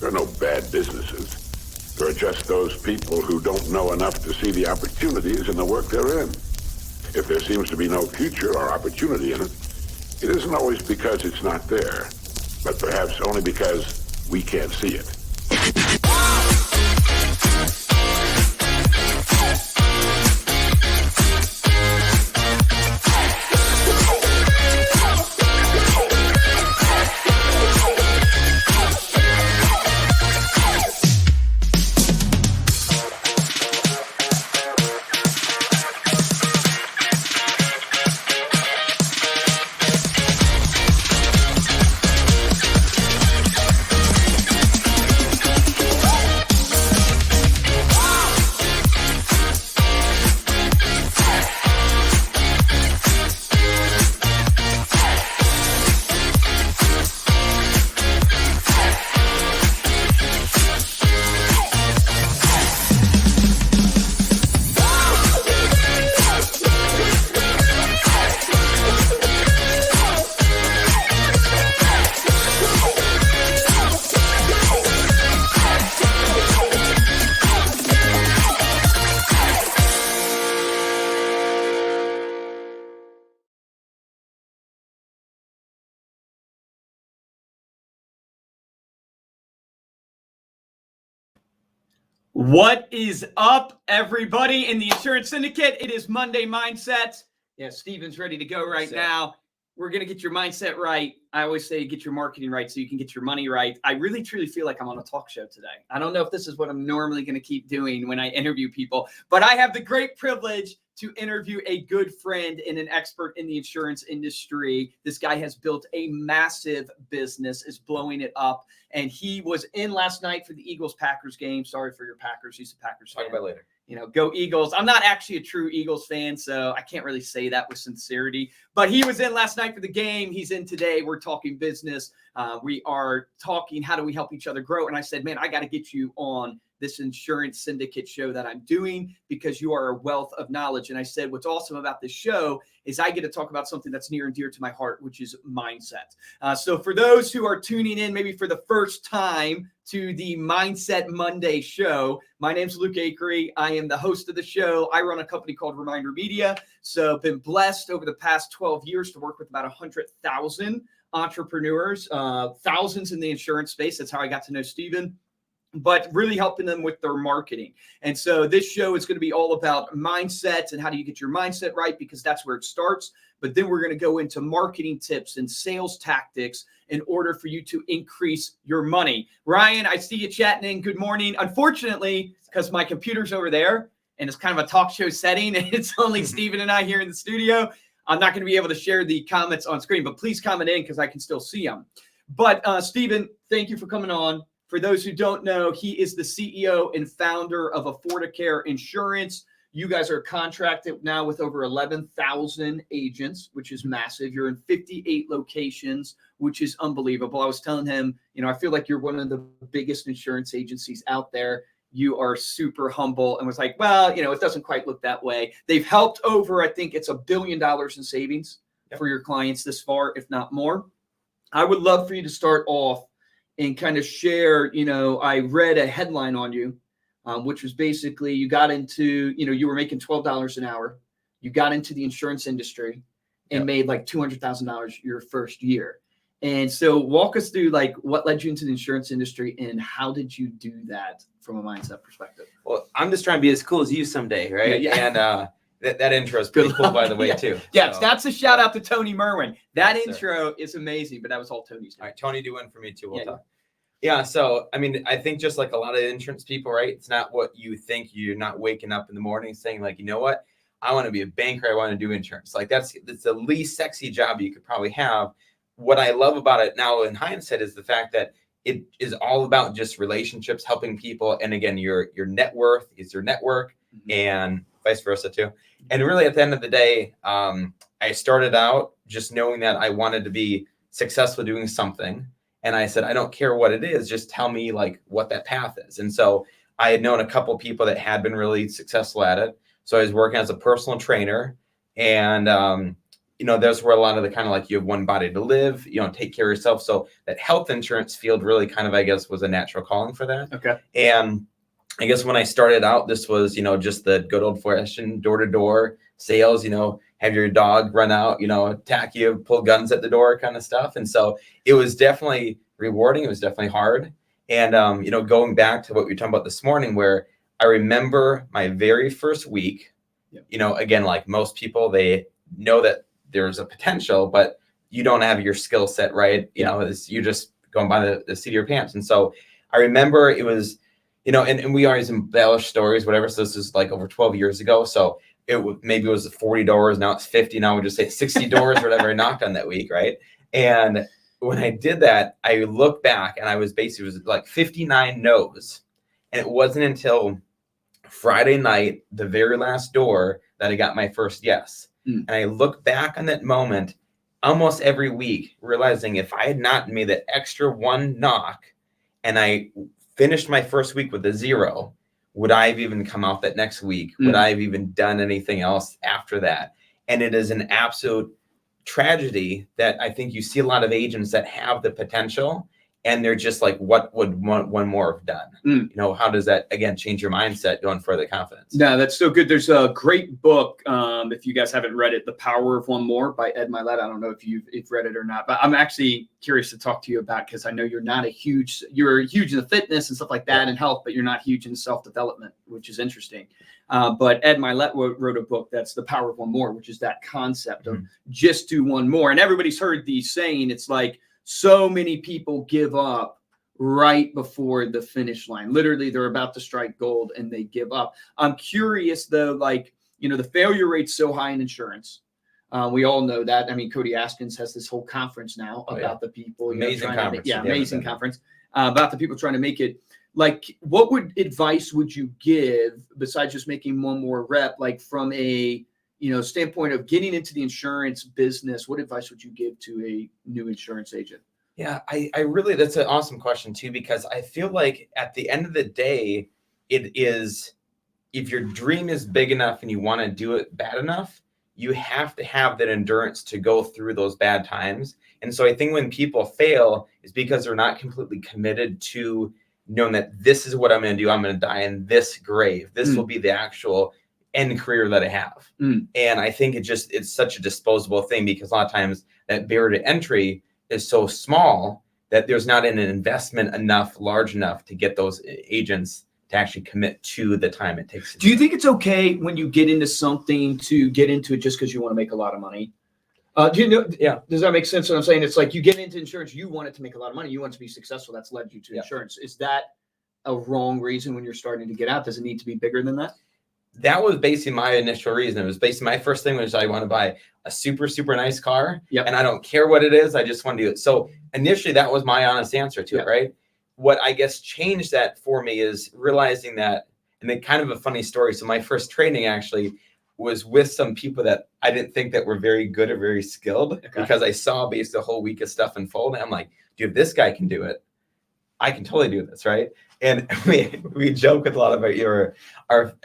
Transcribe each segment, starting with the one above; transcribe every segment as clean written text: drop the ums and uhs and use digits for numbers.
There are no bad businesses. There are just those people who don't know enough to see the opportunities in the work they're in. If there seems to be no future or opportunity in it, it isn't always because it's not there, but perhaps only because we can't see it. What is up, everybody in the Insurance Syndicate? It is Monday Mindset. Yeah, Steven's ready to go right now. We're going to get your mindset right. I always say get your marketing right so you can get your money right. I really, truly feel like I'm on a talk show today. I don't know if this is what I'm normally going to keep doing when I interview people, but I have the great privilege to interview a good friend and an expert in the insurance industry. This guy has built a massive business, is blowing it up. And he was in last night for the Eagles-Packers game. Sorry for your Packers. He's a Packers fan. Talk about it later. You know, go Eagles. I'm not actually a true Eagles fan, so I can't really say that with sincerity. But he was in last night for the game. He's in today. We're talking business. We are talking how do we help each other grow. And I said, man, I got to get you on this Insurance Syndicate show that I'm doing because you are a wealth of knowledge. And I said, what's awesome about this show is I get to talk about something that's near and dear to my heart, which is mindset. So for those who are tuning in maybe for the first time to the Mindset Monday show, my name's Luke Acree. I am the host of the show. I run a company called Reminder Media. So been blessed over the past 12 years to work with about 100,000 entrepreneurs, thousands in the insurance space. That's how I got to know Steven. But really helping them with their marketing. And so this show is going to be all about mindsets and how do you get your mindset right, because that's where it starts. But then we're going to go into marketing tips and sales tactics in order for you to increase your money. Ryan, I see you chatting in. Good morning. Unfortunately, because my computer's over there and it's kind of a talk show setting and it's only Steven and I here in the studio, I'm not going to be able to share the comments on screen, but please comment in because I can still see them. But Steven, thank you for coming on. For those who don't know, he is the CEO and founder of Affordacare Insurance. You guys are contracted now with over 11,000 agents, which is massive. You're in 58 locations, which is unbelievable. I was telling him, you know, I feel like you're one of the biggest insurance agencies out there. You are super humble and was like, well, you know, it doesn't quite look that way. They've helped over, I think it's $1 billion in savings for your clients this far, if not more. I would love for you to start off and kind of share, you know, I read a headline on you, which was basically you got into, you know, you were making $12 an hour. You got into the insurance industry and made like $200,000 your first year. And so walk us through like what led you into the insurance industry and how did you do that from a mindset perspective? Well, I'm just trying to be as cool as you someday, right? Yeah. And that intro is pretty cool, by the way, too. Yeah, so that's a shout out to Tony Merwin. That intro is amazing, but that was all Tony's. All right, Tony, do one for me, too. We'll talk. Yeah, so, I mean, I think just like a lot of insurance people, right? It's not what you think. You're not waking up in the morning saying, like, you know what? I want to be a banker. I want to do insurance. Like, that's the least sexy job you could probably have. What I love about it now in hindsight is the fact that it is all about just relationships, helping people. And again, your net worth is your network and vice versa, too. And really, at the end of the day, I started out just knowing that I wanted to be successful doing something. And I said, I don't care what it is. Just tell me like what that path is. And so I had known a couple people that had been really successful at it. So I was working as a personal trainer and there's where a lot of the kind of like you have one body to live, take care of yourself. So that health insurance field really kind of, I guess, was a natural calling for that. Okay. And I guess when I started out, this was, just the good old fashioned door-to-door sales, have your dog run out, attack you, pull guns at the door kind of stuff. And so it was definitely rewarding. It was definitely hard. And, going back to what we were talking about this morning, where I remember my very first week, again, like most people, they know that there's a potential, but you don't have your skill set right. You're just going by the seat of your pants. And so I remember it was, and we always embellish stories, whatever. So this is like over 12 years ago. So maybe it was 40 doors. Now it's 50. Now we just say 60 doors or whatever I knocked on that week. Right. And when I did that, I look back and I was basically, it was like 59 no's. And it wasn't until Friday night, the very last door, that I got my first yes. And I look back on that moment almost every week, realizing if I had not made that extra one knock and I finished my first week with a 0, would I have even come out that next week? Would I have even done anything else after that? And it is an absolute tragedy that I think you see a lot of agents that have the potential and they're just like, what would one more have done? How does that, again, change your mindset going further confidence? No, that's so good. There's a great book. If you guys haven't read it, The Power of One More by Ed Mylett. I don't know if you've read it or not, but I'm actually curious to talk to you about, because I know you're huge in the fitness and stuff like that and health, but you're not huge in self-development, which is interesting. But Ed Mylett wrote a book that's The Power of One More, which is that concept of just do one more. And everybody's heard the saying, it's like, so many people give up right before the finish line. Literally, they're about to strike gold and they give up. I'm curious though, the failure rate's so high in insurance. We all know that. I mean, Cody Askins has this whole conference now about the people. Amazing conference. Amazing conference about the people trying to make it. Like, what advice would you give besides just making one more rep, like from a standpoint of getting into the insurance business? What advice would you give to a new insurance agent? Yeah, I really, that's an awesome question too, because I feel like at the end of the day, it is, if your dream is big enough and you want to do it bad enough, you have to have that endurance to go through those bad times. And so I think when people fail, it's because they're not completely committed to knowing that this is what I'm going to do. I'm going to die in this grave. This will be the actual end career that I have. And I think it's such a disposable thing, because a lot of times that barrier to entry is so small that there's not an investment large enough to get those agents to actually commit to the time it takes. Do you think it's okay when you get into something to get into it just because you want to make a lot of money? Yeah. Does that make sense? What I'm saying? It's like you get into insurance, you want it to make a lot of money. You want it to be successful. That's led you to insurance. Is that a wrong reason when you're starting to get out? Does it need to be bigger than that? That was basically my initial reason. It was basically my first thing was I want to buy a super, super nice car. And I don't care what it is. I just want to do it. So initially that was my honest answer to it, right? What I guess changed that for me is realizing that, and then kind of a funny story. So my first training actually was with some people that I didn't think that were very good or very skilled, because I saw basically a whole week of stuff unfold. And I'm like, dude, if this guy can do it, I can totally do this, right? And we joke with a lot of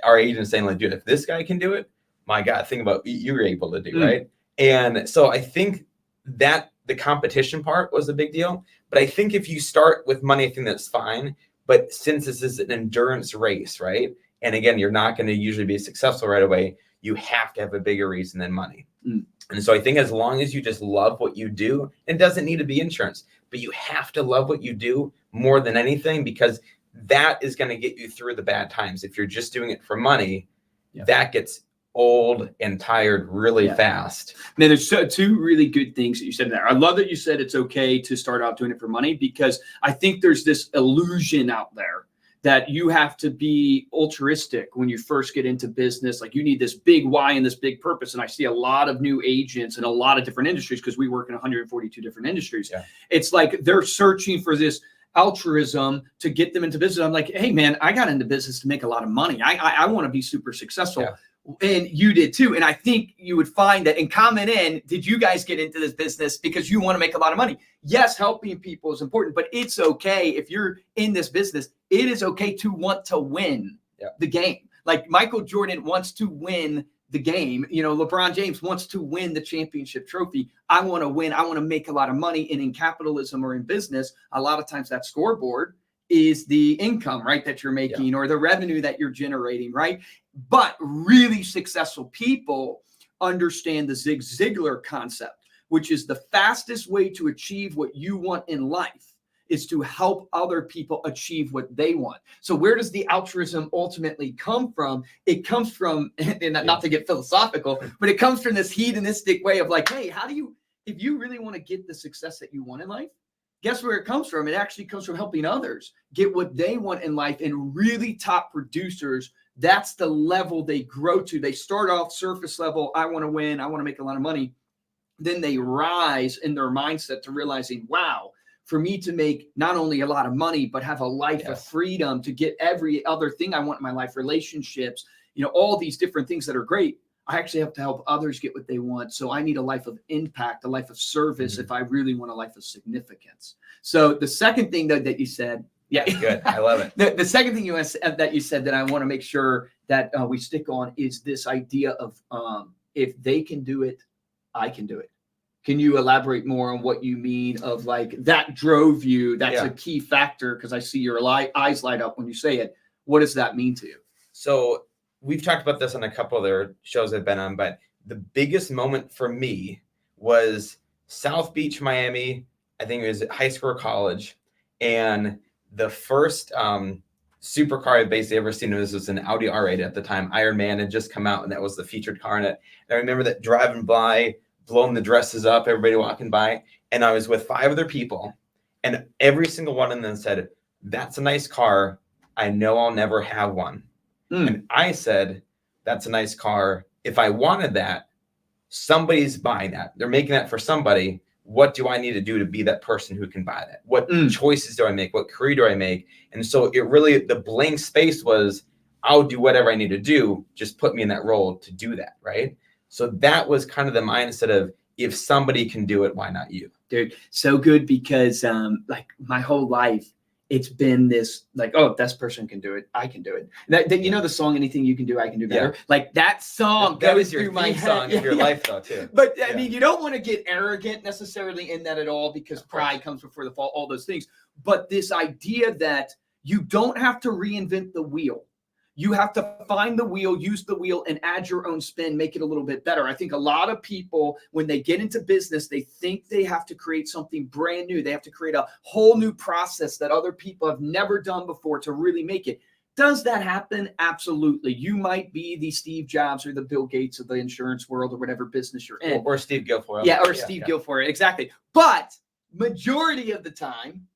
our agents saying, like, dude, if this guy can do it, my God, think about what you were able to do, right? And so I think that the competition part was a big deal. But I think if you start with money, I think that's fine. But since this is an endurance race, right? And again, you're not going to usually be successful right away. You have to have a bigger reason than money. And so I think as long as you just love what you do, it doesn't need to be insurance, but you have to love what you do more than anything, because that is going to get you through the bad times. If you're just doing it for money, that gets old and tired really fast. Man, there's two really good things that you said there. I love that you said it's okay to start out doing it for money, because I think there's this illusion out there that you have to be altruistic when you first get into business. Like, you need this big why and this big purpose. And I see a lot of new agents in a lot of different industries, because we work in 142 different industries. It's like they're searching for this altruism to get them into business. I'm like, hey man, I got into business to make a lot of money. I want to be super successful. And you did too. And I think you would find that in comment in, did you guys get into this business because you want to make a lot of money? Yes, helping people is important, but it's okay if you're in this business, it is okay to want to win the game. Like Michael Jordan wants to win the game. LeBron James wants to win the championship trophy. I want to win. I want to make a lot of money. And in capitalism or in business, a lot of times that scoreboard is the income, right, that you're making or the revenue that you're generating, right? But really successful people understand the Zig Ziglar concept, which is the fastest way to achieve what you want in life is to help other people achieve what they want. So where does the altruism ultimately come from? It comes from, and not to get philosophical, but it comes from this hedonistic way of like, hey, if you really want to get the success that you want in life, guess where it comes from? It actually comes from helping others get what they want in life. And really top producers, that's the level they grow to. They start off surface level. I want to win. I want to make a lot of money. Then they rise in their mindset to realizing, wow, for me to make not only a lot of money, but have a life of freedom to get every other thing I want in my life, relationships, all these different things that are great. I actually have to help others get what they want. So I need a life of impact, a life of service if I really want a life of significance. So the second thing that you said, good. I love it. The second thing that you said that I want to make sure that we stick on is this idea of if they can do it, I can do it. Can you elaborate more on what you mean of like that drove you? That's a key factor because I see your eyes light up when you say it. What does that mean to you? So we've talked about this on a couple of their shows I've been on, but the biggest moment for me was South Beach, Miami. I think it was high school or college. And the first supercar I've basically ever seen was an Audi R8 at the time. Iron Man had just come out, and that was the featured car in it. And I remember that driving by, blowing the dresses up, everybody walking by. And I was with 5 other people, and every single one of them said, that's a nice car. I know I'll never have one. And I said, that's a nice car. If I wanted that, somebody's buying that. They're making that for somebody. What do I need to do to be that person who can buy that? What choices do I make? What career do I make? And so it really, the blank space was, I'll do whatever I need to do. Just put me in that role to do that, right? So that was kind of the mindset of, if somebody can do it, why not you? Dude, so good because like my whole life, it's been this like, oh, if this person can do it, I can do it. That the song, anything you can do, I can do better. Yeah. Like that song that goes is your through my song of your life though too. But I mean, you don't want to get arrogant necessarily in that at all because pride comes before the fall, all those things. But this idea that you don't have to reinvent the wheel. You have to find the wheel, use the wheel, and add your own spin, make it a little bit better. I think a lot of people, when they get into business, they think they have to create something brand new. They have to create a whole new process that other people have never done before to really make it. Does that happen? Absolutely. You might be the Steve Jobs or the Bill Gates of the insurance world or whatever business you're in. Or Steve Guilfoile. Yeah, or Steve Guilfoile. Exactly. But majority of the time,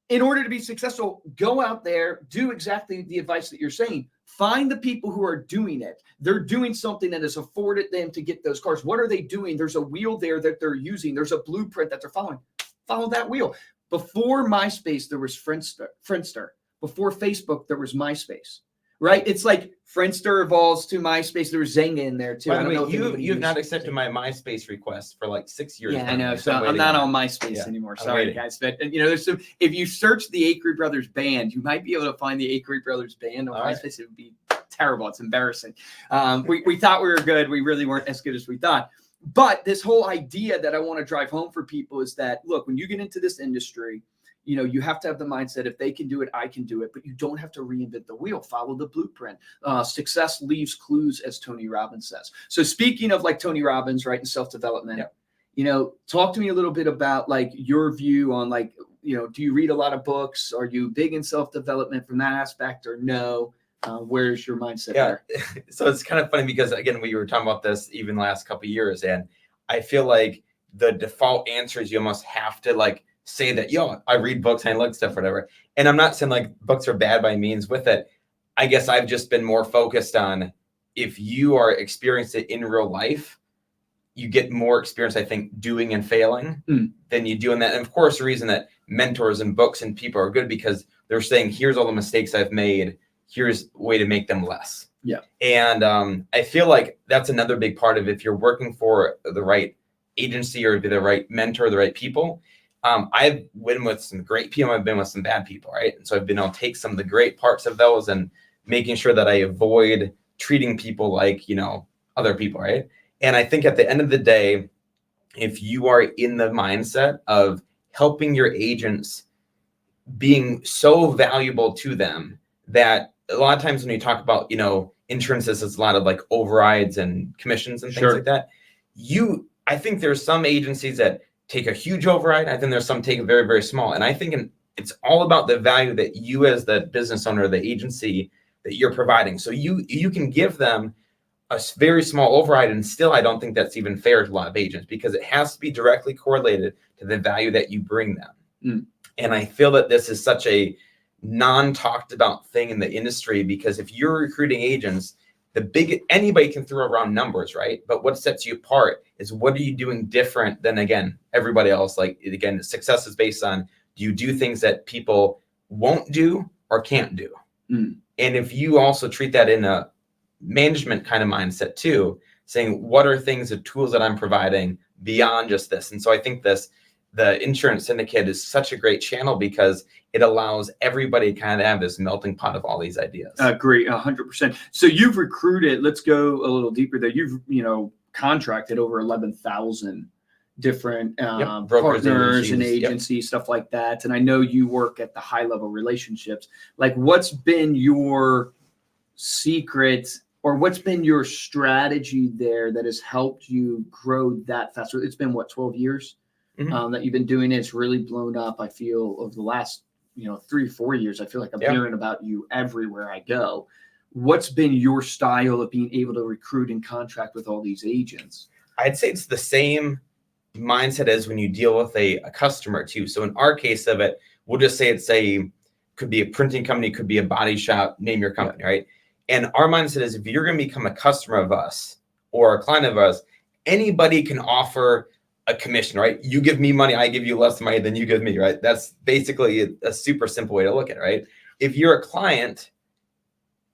in order to be successful, go out there, do exactly the advice that you're saying. Find the people who are doing it. They're doing something that has afforded them to get those cars. What are they doing? There's a wheel there that they're using. There's a blueprint that they're following. Follow that wheel. Before MySpace, there was Friendster. Before Facebook, there was MySpace. Right? It's like Friendster evolves to MySpace. There was Zynga in there too. By the way, you've not accepted my MySpace request for like 6 years. Yeah, I know. So I'm not on MySpace anymore. Sorry, guys. But there's some. If you search the Acree Brothers band, you might be able to find the Acree Brothers band on MySpace. It would be terrible. It's embarrassing. We thought we were good. We really weren't as good as we thought. But this whole idea that I want to drive home for people is that, look, when you get into this industry, you have to have the mindset, if they can do it, I can do it, but you don't have to reinvent the wheel. Follow the blueprint. Success leaves clues, as Tony Robbins says. So speaking of like Tony Robbins, right, and self-development, talk to me a little bit about like your view on like, do you read a lot of books? Are you big in self-development from that aspect or no? Where's your mindset there? So it's kind of funny because again, we were talking about this even the last couple of years, and I feel like the default answer is you almost have to like say that, I read books, I look stuff, whatever. And I'm not saying like books are bad by means with it. I guess I've just been more focused on, if you are experiencing it in real life, you get more experience, I think, doing and failing than you do in that. And of course, the reason that mentors and books and people are good because they're saying, here's all the mistakes I've made. Here's a way to make them less. Yeah. And I feel like that's another big part of if you're working for the right agency or the right mentor, the right people. I've been with some great people. I've been with some bad people, right? And so I've been able to take some of the great parts of those and making sure that I avoid treating people like, other people, right? And I think at the end of the day, if you are in the mindset of helping your agents being so valuable to them that a lot of times when you talk about, insurances, it's a lot of like overrides and commissions and things like that. I think there's some agencies that take a huge override. I think there's some take a very, very small. And I think it's all about the value that you as the business owner, the agency that you're providing. So you can give them a very small override, and still I don't think that's even fair to a lot of agents, because it has to be directly correlated to the value that you bring them. And I feel that this is such a non-talked about thing in the industry, because if you're recruiting agents, anybody can throw around numbers, right? But what sets you apart is, what are you doing different than, again, everybody else? Like, again, success is based on, do you do things that people won't do or can't do? And if you also treat that in a management kind of mindset too, saying, what are things, the tools that I'm providing beyond just this? And so I think the insurance syndicate is such a great channel, because it allows everybody to kind of have this melting pot of all these ideas. Great, 100%. So you've recruited, let's go a little deeper there. You've, contracted over 11,000 different partners and agencies, stuff like that. And I know you work at the high level relationships. Like, what's been your secret, or what's been your strategy there that has helped you grow that fast? So it's been 12 years that you've been doing it. It's really blown up. I feel over the last 3 or 4 years, I feel like I'm hearing about you everywhere I go. What's been your style of being able to recruit and contract with all these agents? I'd say it's the same mindset as when you deal with a customer too. So in our case of it, we'll just say could be a printing company, could be a body shop, name your company, right? And our mindset is, if you're going to become a customer of us or a client of us, anybody can offer a commission, right? You give me money, I give you less money than you give me, right? That's basically a super simple way to look at it, right? If you're a client,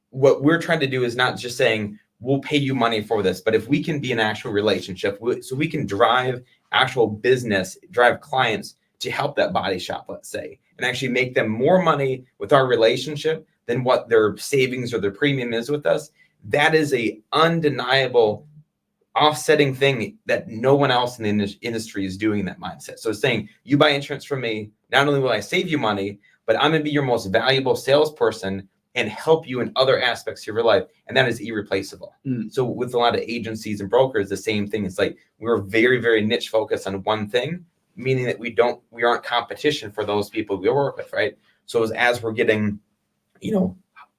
what we're trying to do is not just saying, we'll pay you money for this, but if we can be an actual relationship, so we can drive actual business, drive clients to help that body shop, let's say, and actually make them more money with our relationship than what their savings or their premium is with us, that is a undeniable offsetting thing that no one else in the industry is doing in that mindset. So it's saying, you buy insurance from me, not only will I save you money, but I'm going to be your most valuable salesperson and help you in other aspects of your life. And that is irreplaceable. So with a lot of agencies and brokers, the same thing. It's like, we're very, very niche focused on one thing, meaning that we aren't competition for those people we work with, right? So as we're getting,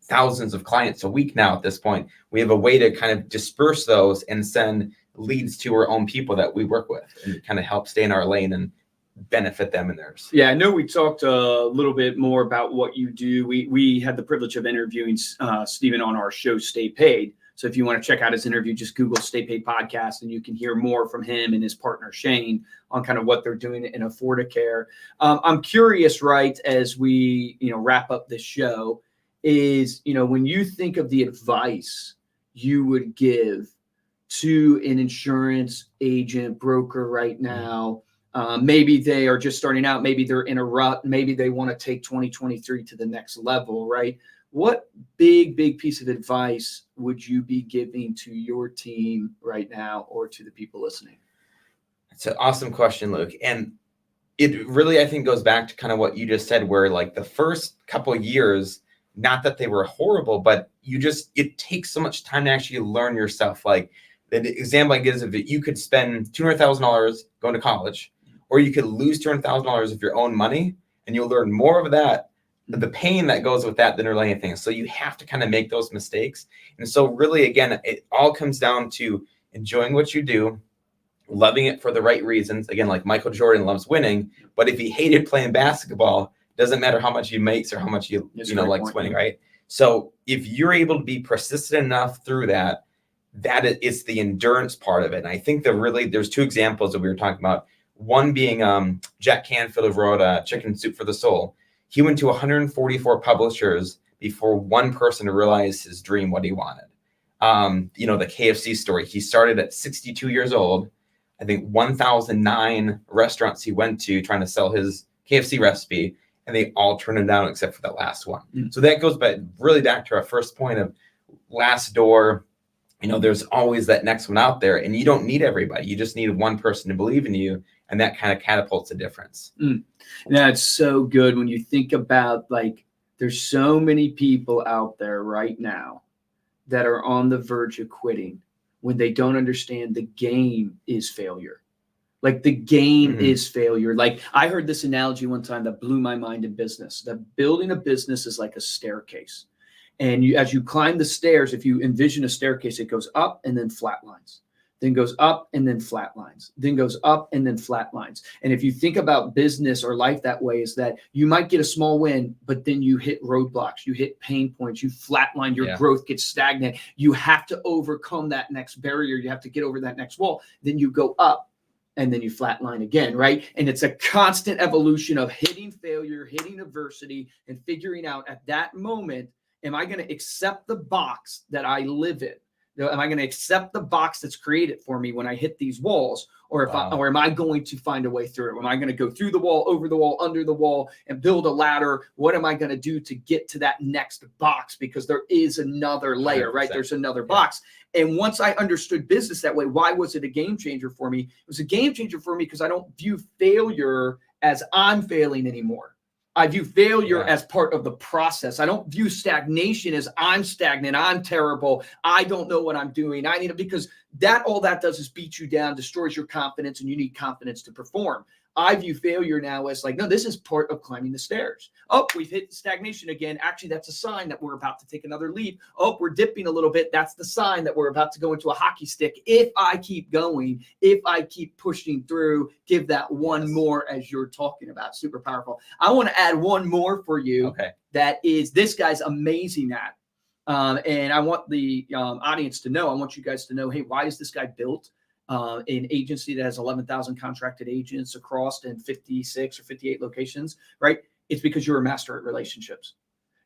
thousands of clients a week now at this point, we have a way to kind of disperse those and send leads to our own people that we work with, and kind of help stay in our lane and benefit them in theirs. Yeah, I know we talked a little bit more about what you do. We had the privilege of interviewing Stephen on our show, Stay Paid. So if you want to check out his interview, just Google Stay Paid Podcast, and you can hear more from him and his partner, Shane, on kind of what they're doing in Affordacare. I'm curious, right, as we, wrap up this show, is, when you think of the advice you would give to an insurance agent, broker right now, maybe they are just starting out, maybe they're in a rut, maybe they want to take 2023 to the next level, right? What big piece of advice would you be giving to your team right now, or to the people listening? It's an awesome question, Luke. And it really, I think, goes back to kind of what you just said, where like the first couple of years, not that they were horrible, but it takes so much time to actually learn yourself. Like, the example I give is, if you could spend $200,000 going to college, or you could lose $200,000 of your own money, and you'll learn more of that, the pain that goes with that, than really anything. So you have to kind of make those mistakes. And so really, again, it all comes down to enjoying what you do, loving it for the right reasons. Again, like Michael Jordan loves winning, but if he hated playing basketball, doesn't matter how much he makes or how much he likes winning, right? So if you're able to be persistent enough through that is the endurance part of it. And I think there's two examples that we were talking about. One being Jack Canfield, who wrote Chicken Soup for the Soul. He went to 144 publishers before one person realized his dream, what he wanted. The KFC story. He started at 62 years old. I think 1,009 restaurants he went to trying to sell his KFC recipe, and they all turned him down except for that last one. So that goes back to our first point of last door. there's always that next one out there, and you don't need everybody. You just need one person to believe in you, and that kind of catapults a difference. That's so good when you think about, like, there's so many people out there right now that are on the verge of quitting when they don't understand the game is failure. Like, the game is failure. Like, I heard this analogy one time that blew my mind in business, that building a business is like a staircase. And as you climb the stairs, if you envision a staircase, it goes up and then flatlines, then goes up and then flatlines, then goes up and then flatlines. And if you think about business or life that way, is that you might get a small win, but then you hit roadblocks, you hit pain points, you flatline, your growth gets stagnant. You have to overcome that next barrier. You have to get over that next wall. Then you go up and then you flatline again, right? And it's a constant evolution of hitting failure, hitting adversity, and figuring out at that moment, am I going to accept the box that I live in? Am I going to accept the box that's created for me when I hit these walls? Or or am I going to find a way through it? Am I going to go through the wall, over the wall, under the wall, and build a ladder? What am I going to do to get to that next box? Because there is another layer, 100%. Right? There's another box. And once I understood business that way, why was it a game changer for me? It was a game changer for me because I don't view failure as I'm failing anymore. I view failure as part of the process. I don't view stagnation as I'm stagnant, I'm terrible, I don't know what I'm doing. I need it, because all that does is beat you down, destroys your confidence, and you need confidence to perform. I view failure now as like, no, this is part of climbing the stairs. Oh, we've hit stagnation again. Actually, that's a sign that we're about to take another leap. Oh, we're dipping a little bit. That's the sign that we're about to go into a hockey stick. If I keep going, if I keep pushing through, give that one more, as you're talking about. Super powerful. I want to add one more for you. Okay. That is, this guy's amazing at. And I want the audience to know, I want you guys to know, hey, why is this guy built an agency that has 11,000 contracted agents across in 56 or 58 locations, right? It's because you're a master at relationships.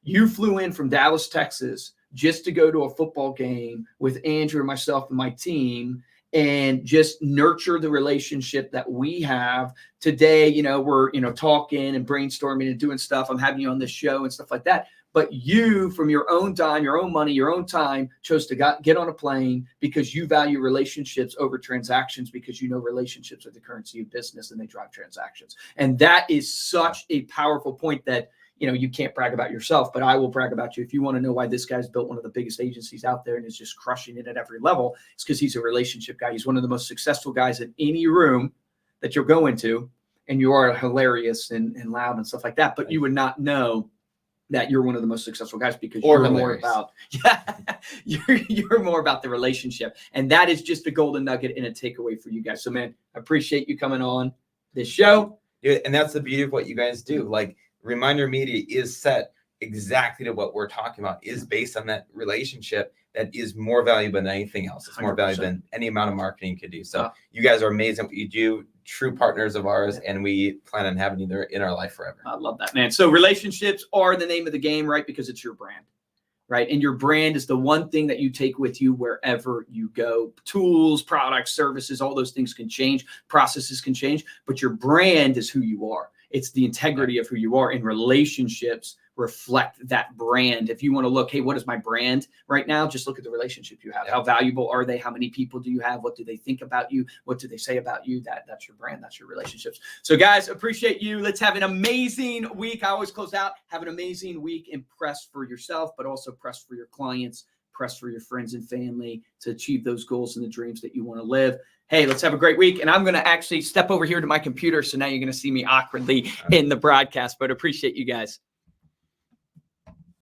You flew in from Dallas, Texas, just to go to a football game with Andrew, myself, and my team, and just nurture the relationship that we have today. We're, talking and brainstorming and doing stuff. I'm having you on this show and stuff like that. But you, from your own dime, your own money, your own time, chose to get on a plane because you value relationships over transactions, because relationships are the currency of business and they drive transactions. And that is such a powerful point that, you can't brag about yourself, but I will brag about you. If you want to know why this guy's built one of the biggest agencies out there and is just crushing it at every level, it's because he's a relationship guy. He's one of the most successful guys in any room that you'll go into, and you are hilarious and loud and stuff like that. But you would not know that you're one of the most successful guys because you're more about you're more about the relationship. And that is just a golden nugget and a takeaway for you guys. So, man, I appreciate you coming on this show. Yeah, and that's the beauty of what you guys do. Like, Reminder Media is set exactly to what we're talking about, is based on that relationship that is more valuable than anything else. It's more 100%. Valuable than any amount of marketing could do. So you guys are amazing at what you do, true partners of ours, and we plan on having you there in our life forever. I love that, man. So relationships are the name of the game, right? Because it's your brand, right? And your brand is the one thing that you take with you wherever you go. Tools, products, services, all those things can change. Processes can change, but your brand is who you are. It's the integrity of who you are, and relationships reflect that brand. If you want to look, hey, what is my brand right now? Just look at the relationship you have. How valuable are they? How many people do you have? What do they think about you? What do they say about you? That's your brand. That's your relationships. So, guys, appreciate you. Let's have an amazing week. I always close out. Have an amazing week, and press for yourself, but also press for your clients, press for your friends and family to achieve those goals and the dreams that you want to live. Hey, let's have a great week. And I'm going to actually step over here to my computer. So now you're going to see me awkwardly in the broadcast, but appreciate you guys.